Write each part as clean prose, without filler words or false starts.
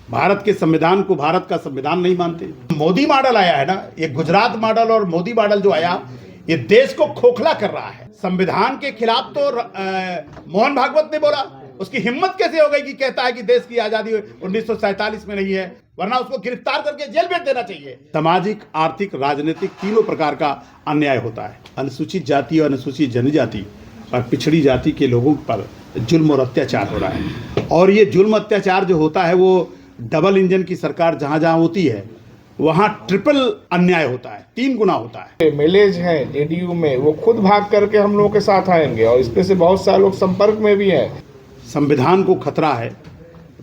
भारत के संविधान को भारत का संविधान नहीं मानते। मोदी मॉडल आया है ना, ये गुजरात मॉडल और मोदी मॉडल जो आया, ये देश को खोखला कर रहा है। संविधान के खिलाफ तो मोहन भागवत ने बोला, उसकी हिम्मत कैसे हो गई कि कहता है कि देश की आजादी 1947 में नहीं है, वरना उसको गिरफ्तार करके जेल भेज देना चाहिए। सामाजिक, आर्थिक, राजनीतिक तीनों प्रकार का अन्याय होता है। अनुसूचित जाति और अनुसूचित जनजाति और पिछड़ी जाति के लोगों पर जुल्म और अत्याचार हो रहा है, और ये जुल्म अत्याचार जो होता है वो डबल इंजन की सरकार जहां जहां होती है वहां ट्रिपल अन्याय होता है, 3 गुना होता है। मिलेज हैं जेडीयू में, वो खुद भाग करके हम लोगों के साथ आएंगे और इसमें से बहुत सारे लोग संपर्क में भी हैं। संविधान को खतरा है,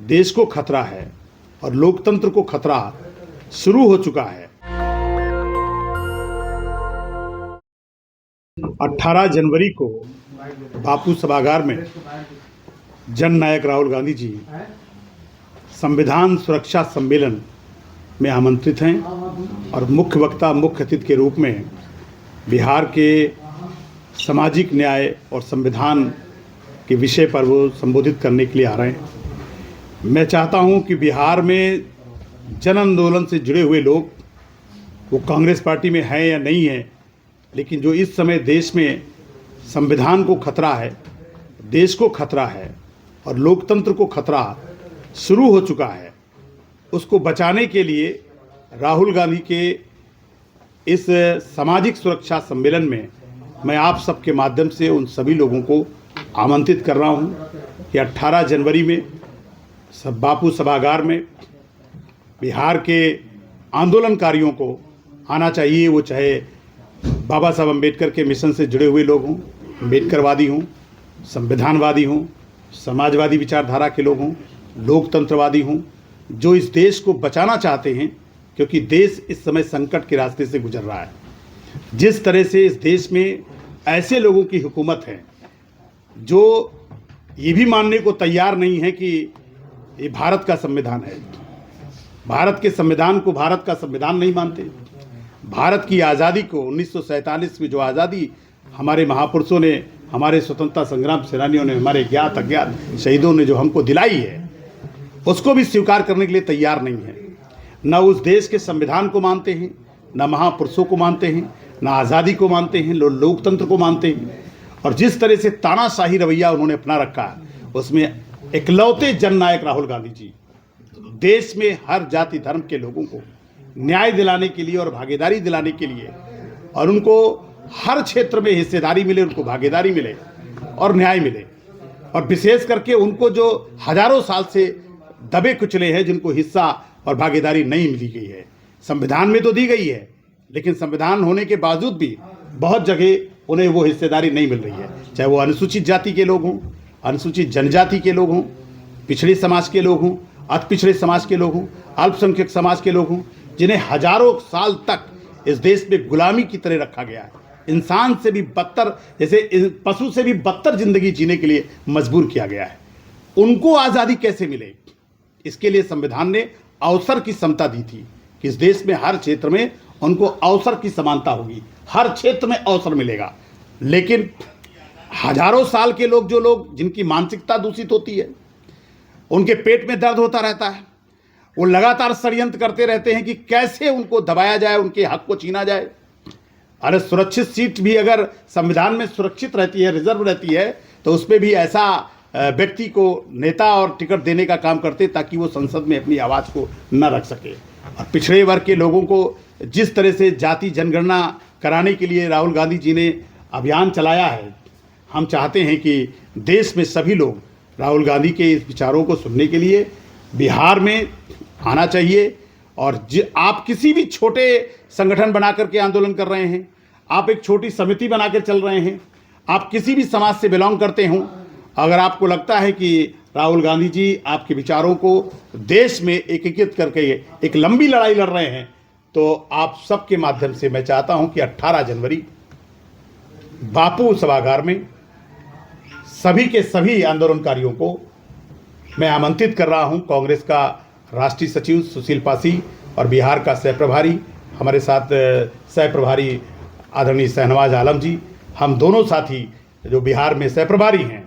देश को खतरा है और लोकतंत्र को खतरा शुरू हो चुका है। 18 जनवरी को बापू सभागार में जननायक राहुल गांधी जी संविधान सुरक्षा सम्मेलन में आमंत्रित हैं और मुख्य वक्ता, मुख्य अतिथि के रूप में बिहार के सामाजिक न्याय और संविधान के विषय पर वो संबोधित करने के लिए आ रहे हैं। मैं चाहता हूं कि बिहार में जन आंदोलन से जुड़े हुए लोग, वो कांग्रेस पार्टी में हैं या नहीं हैं, लेकिन जो इस समय देश में संविधान को खतरा है, देश को खतरा है और लोकतंत्र को खतरा शुरू हो चुका है, उसको बचाने के लिए राहुल गांधी के इस सामाजिक सुरक्षा सम्मेलन में मैं आप सबके माध्यम से उन सभी लोगों को आमंत्रित कर रहा हूं कि 18 जनवरी में बापू सभागार में बिहार के आंदोलनकारियों को आना चाहिए। वो चाहे बाबा साहब अम्बेडकर के मिशन से जुड़े हुए लोग हों, अम्बेडकरवादी हों, संविधानवादी हों, समाजवादी विचारधारा के लोग हों, लोकतंत्रवादी हों, जो इस देश को बचाना चाहते हैं, क्योंकि देश इस समय संकट के रास्ते से गुजर रहा है। जिस तरह से इस देश में ऐसे लोगों की हुकूमत है जो ये भी मानने को तैयार नहीं है कि ये भारत का संविधान है, भारत के संविधान को भारत का संविधान नहीं मानते। भारत की आज़ादी को 1947 में जो आज़ादी हमारे महापुरुषों ने, हमारे स्वतंत्रता संग्राम सेनानियों ने, हमारे ज्ञात अज्ञात शहीदों ने जो हमको दिलाई है, उसको भी स्वीकार करने के लिए तैयार नहीं है। न उस देश के संविधान को मानते हैं, न महापुरुषों को मानते हैं, न आज़ादी को मानते हैं, लोकतंत्र को मानते हैं। और जिस तरह से तानाशाही रवैया उन्होंने अपना रखा है, उसमें इकलौते जननायक राहुल गांधी जी देश में हर जाति धर्म के लोगों को न्याय दिलाने के लिए और भागीदारी दिलाने के लिए, और उनको हर क्षेत्र में हिस्सेदारी मिले, उनको भागीदारी मिले और न्याय मिले, और विशेष करके उनको जो हजारों साल से दबे कुचले हैं, जिनको हिस्सा और भागीदारी नहीं मिली गई है। संविधान में तो दी गई है, लेकिन संविधान होने के बावजूद भी बहुत जगह उन्हें वो हिस्सेदारी नहीं मिल रही है, चाहे वो अनुसूचित जाति के लोग हों, अनुसूचित जनजाति के लोग हों, पिछड़े समाज के लोग हों, अति पिछड़े समाज के लोग हों, अल्पसंख्यक समाज के लोग हों, जिन्हें हजारों साल तक इस देश में गुलामी की तरह रखा गया है, इंसान से भी बदतर, जैसे पशु से भी बदतर जिंदगी जीने के लिए मजबूर किया गया है। उनको आज़ादी कैसे मिले, इसके लिए संविधान ने अवसर की समता दी थी कि इस देश में हर क्षेत्र में उनको अवसर की समानता होगी, हर क्षेत्र में अवसर मिलेगा। लेकिन हजारों साल के लोग, जो लोग जिनकी मानसिकता दूषित होती है, उनके पेट में दर्द होता रहता है, वो लगातार षड्यंत्र करते रहते हैं कि कैसे उनको दबाया जाए, उनके हक को छीना जाए। अरे सुरक्षित सीट भी अगर संविधान में सुरक्षित रहती है, रिजर्व रहती है, तो उसमें भी ऐसा व्यक्ति को नेता और टिकट देने का काम करते ताकि वो संसद में अपनी आवाज़ को न रख सके। और पिछड़े वर्ग के लोगों को जिस तरह से जाति जनगणना कराने के लिए राहुल गांधी जी ने अभियान चलाया है, हम चाहते हैं कि देश में सभी लोग राहुल गांधी के इस विचारों को सुनने के लिए बिहार में आना चाहिए। और आप किसी भी छोटे संगठन बना करके आंदोलन कर रहे हैं, आप एक छोटी समिति बनाकर चल रहे हैं, आप किसी भी समाज से बिलोंग करते हों, अगर आपको लगता है कि राहुल गांधी जी आपके विचारों को देश में एकीकृत करके एक लंबी लड़ाई लड़ रहे हैं, तो आप सबके माध्यम से मैं चाहता हूं कि 18 जनवरी बापू सभागार में सभी के सभी आंदोलनकारियों को मैं आमंत्रित कर रहा हूं। कांग्रेस का राष्ट्रीय सचिव सुशील पासी और बिहार का सह प्रभारी, हमारे साथ सह प्रभारी आदरणीय शहनवाज आलम जी, हम दोनों साथी जो बिहार में सह प्रभारी हैं,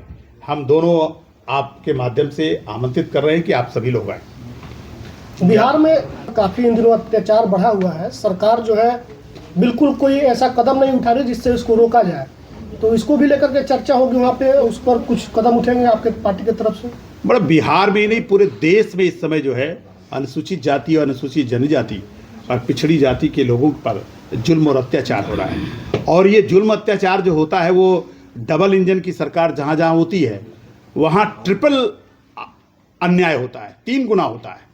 हम दोनों आपके माध्यम से आमंत्रित कर रहे हैं कि आप सभी लोग आएँ। बिहार में काफ़ी इन दिनों अत्याचार बढ़ा हुआ है। सरकार जो है बिल्कुल कोई ऐसा कदम नहीं उठा रही जिससे इसको रोका जाए, तो इसको भी लेकर के चर्चा होगी वहाँ पे, उस पर कुछ कदम उठेंगे आपके पार्टी की तरफ से? बड़ा बिहार में ही नहीं, पूरे देश में इस समय जो है अनुसूचित जाति और अनुसूचित जनजाति और पिछड़ी जाति के लोगों पर जुल्म और अत्याचार हो रहा है। और ये जुल्म अत्याचार जो होता है वो डबल इंजन की सरकार जहाँ जहाँ होती है वहाँ ट्रिपल अन्याय होता है, 3 गुना होता है।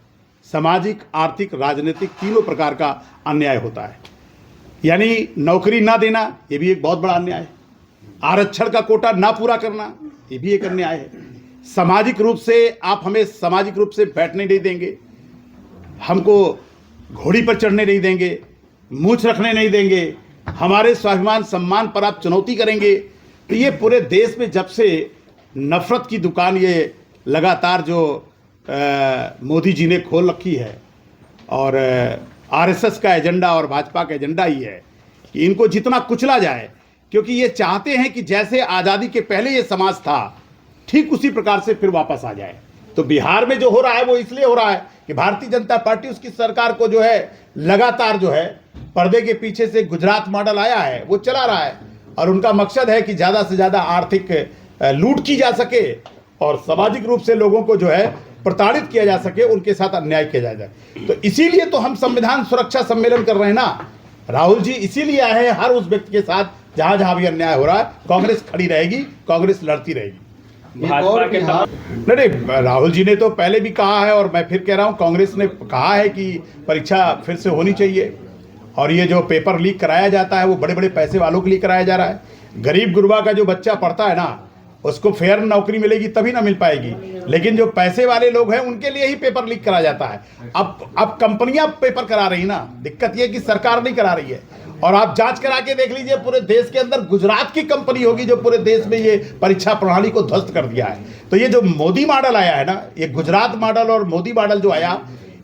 सामाजिक, आर्थिक, राजनीतिक तीनों प्रकार का अन्याय होता है। यानी नौकरी ना देना, ये भी एक बहुत बड़ा अन्याय है। आरक्षण का कोटा ना पूरा करना, ये भी एक अन्याय है। सामाजिक रूप से आप हमें सामाजिक रूप से बैठने नहीं देंगे, हमको घोड़ी पर चढ़ने नहीं देंगे, मूछ रखने नहीं देंगे, हमारे स्वाभिमान सम्मान पर आप चुनौती करेंगे। तो ये पूरे देश में जब से नफरत की दुकान ये लगातार जो मोदी जी ने खोल रखी है, और आरएसएस का एजेंडा और भाजपा का एजेंडा ही है कि इनको जितना कुचला जाए, क्योंकि ये चाहते हैं कि जैसे आज़ादी के पहले ये समाज था ठीक उसी प्रकार से फिर वापस आ जाए। तो बिहार में जो हो रहा है वो इसलिए हो रहा है कि भारतीय जनता पार्टी उसकी सरकार को जो है लगातार जो है पर्दे के पीछे से गुजरात मॉडल आया है वो चला रहा है, और उनका मकसद है कि ज़्यादा से ज़्यादा आर्थिक लूट की जा सके और सामाजिक रूप से लोगों को जो है प्रताड़ित किया जा सके, उनके साथ अन्याय किया जाए। तो इसीलिए तो हम संविधान सुरक्षा सम्मेलन कर रहे हैं ना राहुल जी, इसीलिए आए हैं हर उस व्यक्ति के साथ जहां जहां भी अन्याय हो रहा है। कांग्रेस खड़ी रहेगी, कांग्रेस लड़ती रहेगी। भाजपा के नहीं, राहुल जी ने तो पहले भी कहा है और मैं फिर कह रहा हूं, कांग्रेस ने कहा है कि परीक्षा फिर से होनी चाहिए, और ये जो पेपर लीक कराया जाता है वो बड़े बड़े पैसे वालों के लिए कराया जा रहा है। गरीब गुरबा का जो बच्चा पढ़ता है ना, उसको फेयर नौकरी मिलेगी तभी ना मिल पाएगी, लेकिन जो पैसे वाले लोग हैं उनके लिए ही पेपर लीक कराया जाता है। अब कंपनियां पेपर करा रही ना, दिक्कत ये कि सरकार नहीं करा रही है। और आप जांच करा के देख लीजिए, पूरे देश के अंदर गुजरात की कंपनी होगी जो पूरे देश में ये परीक्षा प्रणाली को ध्वस्त कर दिया है। तो ये जो मोदी मॉडल आया है ना, ये गुजरात मॉडल और मोदी मॉडल जो आया,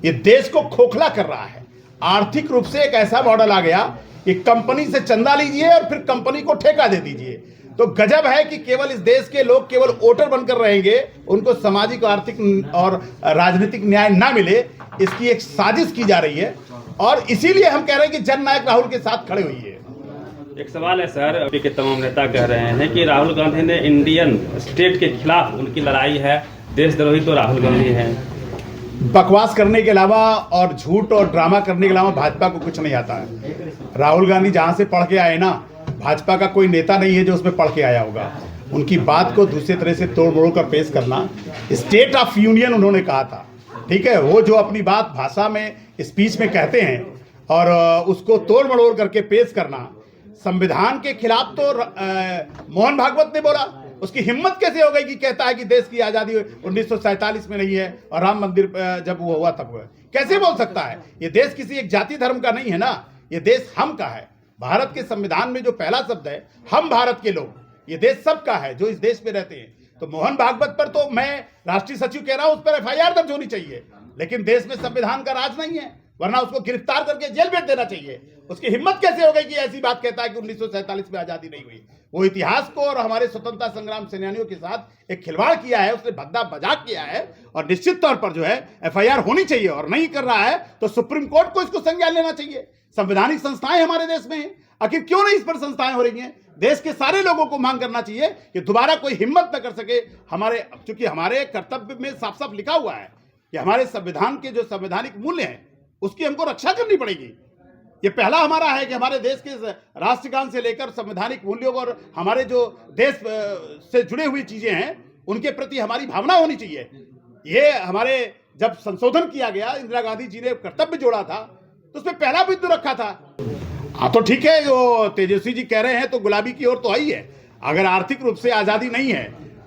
ये देश को खोखला कर रहा है। आर्थिक रूप से एक ऐसा मॉडल आ गया कि कंपनी से चंदा लीजिए और फिर कंपनी को ठेका दे दीजिए। तो गजब है कि केवल इस देश के लोग केवल वोटर बनकर रहेंगे, उनको सामाजिक, आर्थिक और राजनीतिक न्याय ना मिले, इसकी एक साजिश की जा रही है। और इसीलिए हम कह रहे हैं कि जननायक राहुल के साथ खड़े हुई है। एक सवाल है सर, अभी के तमाम नेता कह रहे हैं कि राहुल गांधी ने इंडियन स्टेट के खिलाफ उनकी लड़ाई है, देशद्रोही तो राहुल गांधी हैं। बकवास करने के अलावा और झूठ और ड्रामा करने के अलावा भाजपा को कुछ नहीं आता है। राहुल गांधी जहां से पढ़ के आए ना, भाजपा का कोई नेता नहीं है जो उसमें पढ़ के आया होगा। उनकी बात को दूसरे तरह से तोड़ मोड़ कर पेश करना, स्टेट ऑफ यूनियन उन्होंने कहा था, ठीक है। वो जो अपनी बात भाषा में, स्पीच में कहते हैं और उसको तोड़ मड़ोड़ करके पेश करना, संविधान के खिलाफ तो मोहन भागवत ने बोला। उसकी हिम्मत कैसे हो गई कि कहता है कि देश की आज़ादी 1947 में नहीं है और राम मंदिर जब वो हुआ तब हुआ। कैसे बोल सकता है? ये देश किसी एक जाति धर्म का नहीं है ना, ये देश हम का है। भारत के संविधान में जो पहला शब्द है, हम भारत के लोग, ये देश सबका है जो इस देश में रहते हैं। तो मोहन भागवत पर तो मैं राष्ट्रीय सचिव कह रहा हूं, उस पर एफआईआर दर्ज होनी चाहिए, लेकिन देश में संविधान का राज नहीं है, वरना उसको गिरफ्तार करके जेल भेज देना चाहिए। उसकी हिम्मत कैसे हो गई कि ऐसी बात कहता है कि 1947 में आजादी नहीं हुई। वो इतिहास को और हमारे स्वतंत्रता संग्राम सेनानियों के साथ एक खिलवाड़ किया है, उसने भद्दा मजाक किया है, और निश्चित तौर पर जो है एफआईआर होनी चाहिए। और नहीं कर रहा है तो सुप्रीम कोर्ट को इसको संज्ञान लेना चाहिए। संवैधानिक संस्थाएं हमारे देश में हैं, आखिर क्यों नहीं इस पर संस्थाएं हो रही हैं? देश के सारे लोगों को मांग करना चाहिए कि दोबारा कोई हिम्मत न कर सके हमारे, क्योंकि हमारे कर्तव्य में साफ साफ लिखा हुआ है कि हमारे संविधान के जो संवैधानिक मूल्य हैं उसकी हमको रक्षा करनी पड़ेगी। ये पहला हमारा है कि हमारे देश के राष्ट्रगान से लेकर संवैधानिक मूल्यों और हमारे जो देश से जुड़े हुई चीजें हैं उनके प्रति हमारी भावना होनी चाहिए। ये हमारे जब संशोधन किया गया, इंदिरा गांधी जी ने कर्तव्य जोड़ा था, तो उसमें पहला बिंदु रखा था। हाँ तो ठीक है, जो तेजस्वी जी कह रहे हैं तो गुलाबी की ओर तो आई है। अगर आर्थिक रूप से आज़ादी नहीं है,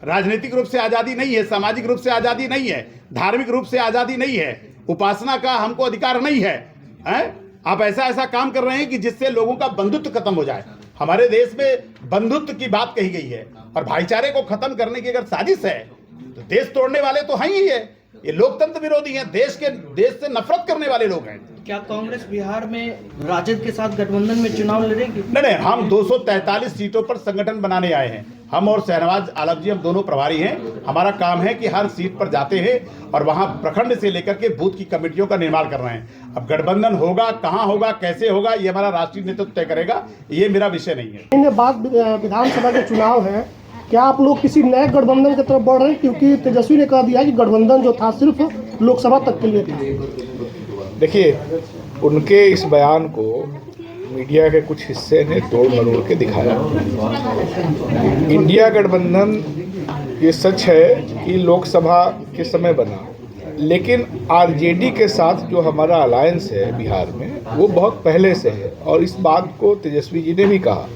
राजनीतिक रूप से आज़ादी नहीं है, सामाजिक रूप से आज़ादी नहीं है, धार्मिक रूप से आज़ादी नहीं है, उपासना का हमको अधिकार नहीं है, आप ऐसा काम कर रहे हैं कि जिससे लोगों का बंधुत्व खत्म हो जाए। हमारे देश में बंधुत्व की बात कही गई है और भाईचारे को खत्म करने की अगर साजिश है तो देश तोड़ने वाले तो हैं ही है। ये लोकतंत्र विरोधी हैं, देश से नफरत करने वाले लोग हैं। क्या कांग्रेस बिहार में राजद के साथ गठबंधन में चुनाव लड़ेगी? नहीं, हम 243 सीटों पर संगठन बनाने आए हैं। हम और शहनवाज आलम जी, हम दोनों प्रभारी हैं। हमारा काम है कि हर सीट पर जाते हैं और वहां प्रखंड से लेकर के बूथ की कमेटियों का निर्माण कर रहे हैं। अब गठबंधन होगा, कहां होगा, कैसे होगा, ये हमारा राष्ट्रीय नेतृत्व तय करेगा, ये मेरा विषय नहीं है। इन बाद विधानसभा के चुनाव है, क्या आप लोग किसी नए गठबंधन की तरफ बढ़ रहे हैं? क्योंकि तेजस्वी ने कह दिया कि गठबंधन जो था सिर्फ लोकसभा तक के लिए था। देखिए, उनके इस बयान को मीडिया के कुछ हिस्से ने तोड़ मरोड़ के दिखाया। इंडिया गठबंधन, ये सच है कि लोकसभा के समय बना, लेकिन आरजेडी के साथ जो हमारा अलायंस है बिहार में, वो बहुत पहले से है और इस बात को तेजस्वी जी ने भी कहा।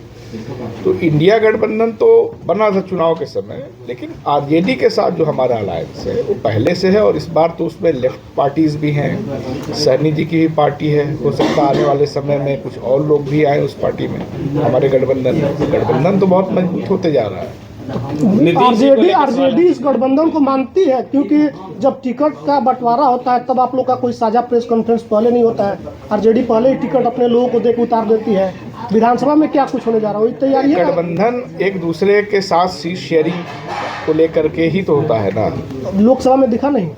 तो इंडिया गठबंधन तो बना था चुनाव के समय, लेकिन आरजेडी के साथ जो हमारा अलायंस है वो पहले से है और इस बार तो उसमें लेफ्ट पार्टीज भी हैं, सहनी जी की भी पार्टी है। हो सकता है आने वाले समय में कुछ और लोग भी आए उस पार्टी में हमारे गठबंधन तो बहुत मजबूत होते जा रहा है। आरजेडी इस गठबंधन को मानती है, क्योंकि जब टिकट का बंटवारा होता है तब आप लोग का कोई साझा प्रेस कॉन्फ्रेंस पहले नहीं होता है। आरजेडी पहले ही टिकट अपने लोगों को देकर उतार देती है। विधानसभा में क्या कुछ होने जा रहा है, वही तैयारी है? गठबंधन एक दूसरे के साथ सीट शेयरिंग को लेकर के ही तो होता है ना। लोकसभा में दिखा नहीं?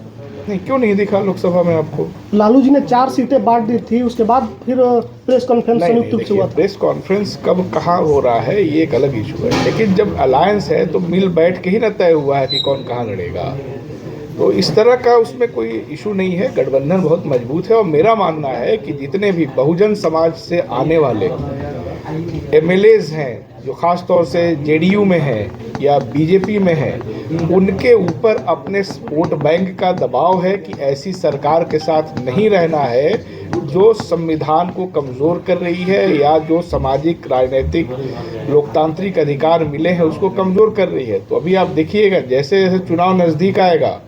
नहीं, क्यों नहीं दिखा लोकसभा में आपको? लालू जी ने 4 सीटें बांट दी थी, उसके बाद फिर प्रेस कॉन्फ्रेंस संयुक्त रूप से हुआ था। प्रेस कॉन्फ्रेंस कब कहाँ हो रहा है ये एक अलग इशू है, लेकिन जब अलायंस है तो मिल बैठ के ही न तय हुआ है कि कौन कहाँ लड़ेगा। तो इस तरह का उसमें कोई इशू नहीं है। गठबंधन बहुत मजबूत है और मेरा मानना है कि जितने भी बहुजन समाज से आने वाले एमएलएज हैं, जो खास तौर से जेडीयू में हैं या बीजेपी में हैं, उनके ऊपर अपने वोट बैंक का दबाव है कि ऐसी सरकार के साथ नहीं रहना है जो संविधान को कमज़ोर कर रही है या जो सामाजिक, राजनीतिक, लोकतांत्रिक अधिकार मिले हैं उसको कमज़ोर कर रही है। तो अभी आप देखिएगा, जैसे जैसे चुनाव नज़दीक आएगा,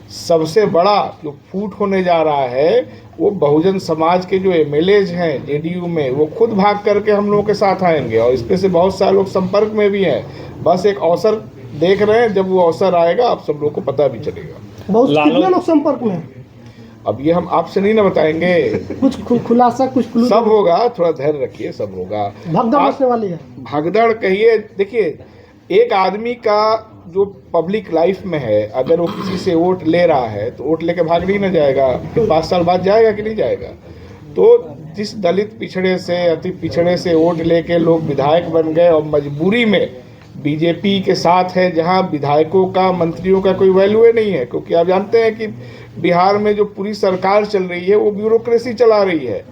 सबसे बड़ा जो फूट होने जा रहा है वो बहुजन समाज के जो एमएलएज हैं जेडीयू में, वो खुद भाग करके हम लोगों के साथ आएंगे और इसमें से बहुत सारे लोग संपर्क में भी हैं। बस एक अवसर देख रहे हैं, जब वो अवसर आएगा आप सब लोग को पता भी चलेगा। बहुत कितने लोग संपर्क में? अब ये हम आपसे नहीं ना बताएंगे, कुछ खुलासा, कुछ सब होगा, थोड़ा धैर्य रखिए, सब होगा। भगदड़ मचने वाली है। भगदड़ कहिए, देखिए एक आदमी का जो पब्लिक लाइफ में है, अगर वो किसी से वोट ले रहा है तो वोट लेके भाग नहीं ना जाएगा, फिर 5 साल बाद जाएगा कि नहीं जाएगा। तो जिस दलित पिछड़े से, अति पिछड़े से वोट लेके लोग विधायक बन गए और मजबूरी में बीजेपी के साथ है, जहां विधायकों का, मंत्रियों का कोई वैल्यू नहीं है, क्योंकि आप जानते हैं कि बिहार में जो पूरी सरकार चल रही है वो ब्यूरोक्रेसी चला रही है।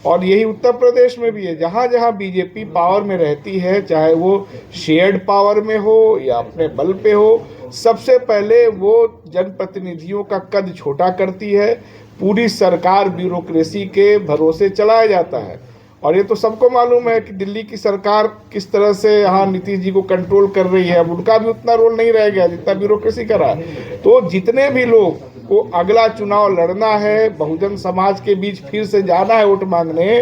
और यही उत्तर प्रदेश में भी है, जहाँ जहाँ बीजेपी पावर में रहती है, चाहे वो शेयर्ड पावर में हो या अपने बल पे हो, सबसे पहले वो जनप्रतिनिधियों का कद छोटा करती है। पूरी सरकार ब्यूरोक्रेसी के भरोसे चलाया जाता है और ये तो सबको मालूम है कि दिल्ली की सरकार किस तरह से यहाँ नीतीश जी को कंट्रोल कर रही है। अब उनका भी उतना रोल नहीं रह गया जितना ब्यूरोक्रेसी का रहा। तो जितने भी लोग को अगला चुनाव लड़ना है, बहुजन समाज के बीच फिर से जाना है वोट मांगने,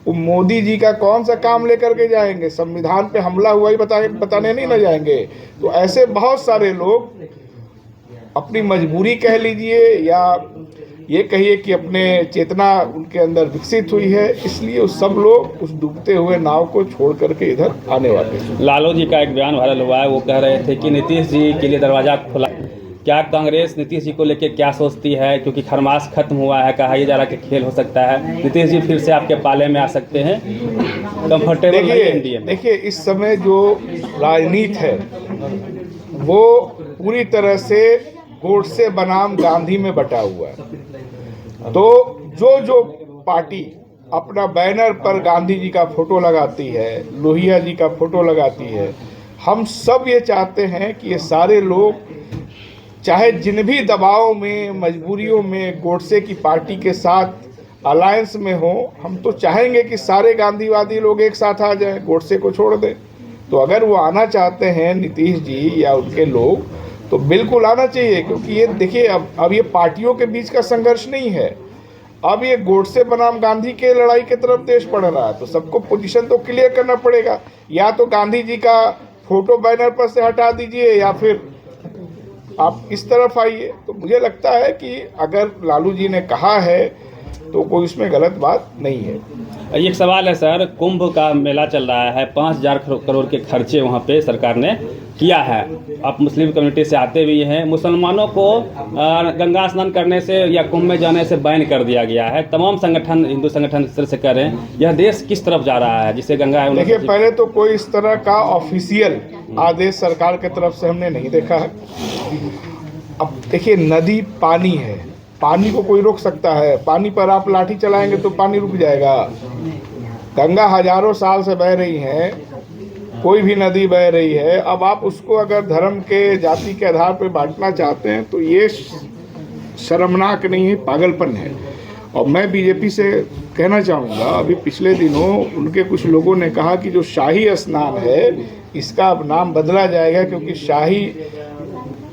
वो मोदी जी का कौन सा काम लेकर के जाएंगे? संविधान पे हमला हुआ ही बताने नहीं ना जाएंगे। तो ऐसे बहुत सारे लोग अपनी मजबूरी कह लीजिए या ये कहिए कि अपने चेतना उनके अंदर विकसित हुई है, इसलिए उस सब लोग उस डूबते हुए नाव को छोड़ करके इधर आने वाले हैं। लालू जी का एक बयान वायरल हुआ है, वो कह रहे थे कि नीतीश जी के लिए दरवाजा खुला। क्या कांग्रेस नीतीश जी को लेकर क्या सोचती है? क्योंकि खरमास खत्म हुआ है, कहा यह जा रहा कि खेल हो सकता है, नीतीश जी फिर से आपके पाले में आ सकते हैं, कंफर्टेबल है एनडीए में? देखिए, इस समय जो राजनीति है वो पूरी तरह से गोडसे बनाम गांधी में बटा हुआ है। तो जो पार्टी अपना बैनर पर गांधी जी का फोटो लगाती है, लोहिया जी का फोटो लगाती है, हम सब ये चाहते हैं कि ये सारे लोग चाहे जिन भी दबाव में, मजबूरियों में गोडसे की पार्टी के साथ अलायंस में हो, हम तो चाहेंगे कि सारे गांधीवादी लोग एक साथ आ जाएं, गोडसे को छोड़ दें। तो अगर वो आना चाहते हैं नीतीश जी या उनके लोग, तो बिल्कुल आना चाहिए, क्योंकि ये देखिए अब ये पार्टियों के बीच का संघर्ष नहीं है, अब ये गोडसे बनाम गांधी के लड़ाई की तरफ देश बढ़ रहा है। तो सबको पोजीशन तो क्लियर करना पड़ेगा, या तो गांधी जी का फोटो बैनर पर से हटा दीजिए या फिर आप इस तरफ आइए। तो मुझे लगता है कि अगर लालू जी ने कहा है तो कोई उसमें गलत बात नहीं है। एक सवाल है सर, कुंभ का मेला चल रहा है, 5,000 करोड़ के खर्चे वहाँ पे सरकार ने किया है। आप मुस्लिम कम्युनिटी से आते भी हैं, मुसलमानों को गंगा स्नान करने से या कुंभ में जाने से बैन कर दिया गया है। तमाम संगठन, हिंदू संगठन इस तरह से कर रहे हैं। यह देश किस तरफ जा रहा है जिससे गंगा? देखिए, पहले तो कोई इस तरह का ऑफिशियल आदेश सरकार की तरफ से हमने नहीं देखा है। अब देखिए, नदी पानी है, पानी को कोई रोक सकता है? पानी पर आप लाठी चलाएंगे तो पानी रुक जाएगा। गंगा हजारों साल से बह रही है, कोई भी नदी बह रही है। अब आप उसको अगर धर्म के, जाति के आधार पर बांटना चाहते हैं तो ये शर्मनाक नहीं है, पागलपन है। और मैं बीजेपी से कहना चाहूँगा, अभी पिछले दिनों उनके कुछ लोगों ने कहा कि जो शाही स्नान है इसका अब नाम बदला जाएगा क्योंकि शाही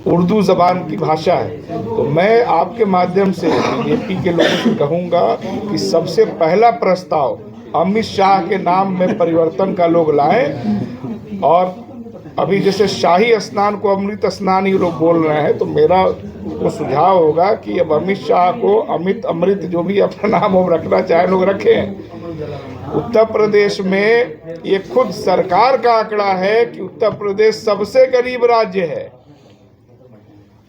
उर्दू ज़बान की भाषा है। तो मैं आपके माध्यम से बीजेपी के लोगों से कहूँगा कि सबसे पहला प्रस्ताव अमित शाह के नाम में परिवर्तन का लोग लाएं। और अभी जैसे शाही स्नान को अमृत स्नान ही लोग बोल रहे हैं, तो मेरा वो सुझाव होगा कि अब अमित शाह को अमित अमृत जो भी अपना नाम हम रखना चाहे लोग रखें। उत्तर प्रदेश में ये खुद सरकार का आंकड़ा है कि उत्तर प्रदेश सबसे गरीब राज्य है,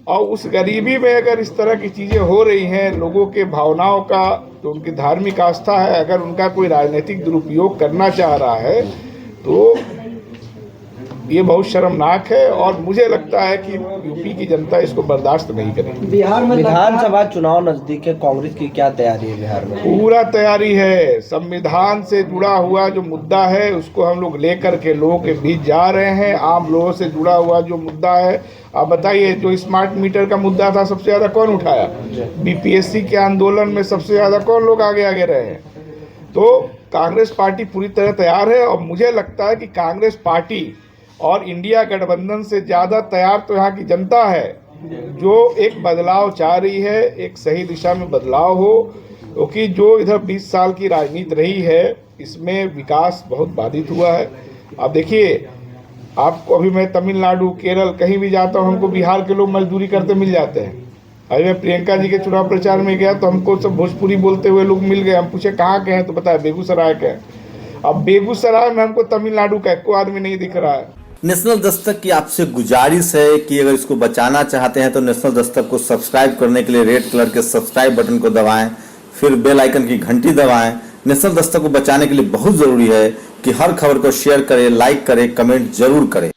और उस गरीबी में अगर इस तरह की चीज़ें हो रही हैं, लोगों के भावनाओं का, जो उनकी धार्मिक आस्था है, अगर उनका कोई राजनीतिक दुरुपयोग करना चाह रहा है तो ये बहुत शर्मनाक है। और मुझे लगता है कि यूपी की जनता इसको बर्दाश्त नहीं करेगी। बिहार में विधानसभा चुनाव नजदीक है, कांग्रेस की क्या तैयारी है बिहार में? पूरा तैयारी है। संविधान से जुड़ा हुआ जो मुद्दा है उसको हम लोग लेकर के लोगों के बीच जा रहे हैं। आम लोगों से जुड़ा हुआ जो मुद्दा है, आप बताइए, जो स्मार्ट मीटर का मुद्दा था सबसे ज़्यादा कौन उठाया? बीपीएससी के आंदोलन में सबसे ज़्यादा कौन लोग आगे रहे हैं? तो कांग्रेस पार्टी पूरी तरह तैयार है। और मुझे लगता है कि कांग्रेस पार्टी और इंडिया गठबंधन से ज़्यादा तैयार तो यहाँ की जनता है, जो एक बदलाव चाह रही है, एक सही दिशा में बदलाव हो। क्योंकि जो इधर 20 साल की राजनीति रही है इसमें विकास बहुत बाधित हुआ है। अब देखिए, आपको अभी मैं तमिलनाडु, केरल कहीं भी जाता हूँ, हमको बिहार के लोग मजदूरी करते मिल जाते हैं। अभी मैं प्रियंका जी के चुनाव प्रचार में गया तो हमको सब भोजपुरी बोलते हुए लोग मिल गए। हम पूछे कहाँ के हैं तो बताया बेगूसराय के हैं। अब बेगूसराय में हमको तमिलनाडु का कोई आदमी नहीं दिख रहा है। नेशनल दस्तक की आपसे गुजारिश है कि अगर इसको बचाना चाहते हैं तो नेशनल दस्तक को सब्सक्राइब करने के लिए रेड कलर के सब्सक्राइब बटन को दबाएं, फिर बेल आइकन की घंटी दबाएं। नेशनल दस्तक को बचाने के लिए बहुत जरूरी है कि हर खबर को शेयर करें, लाइक करें, कमेंट जरूर करें।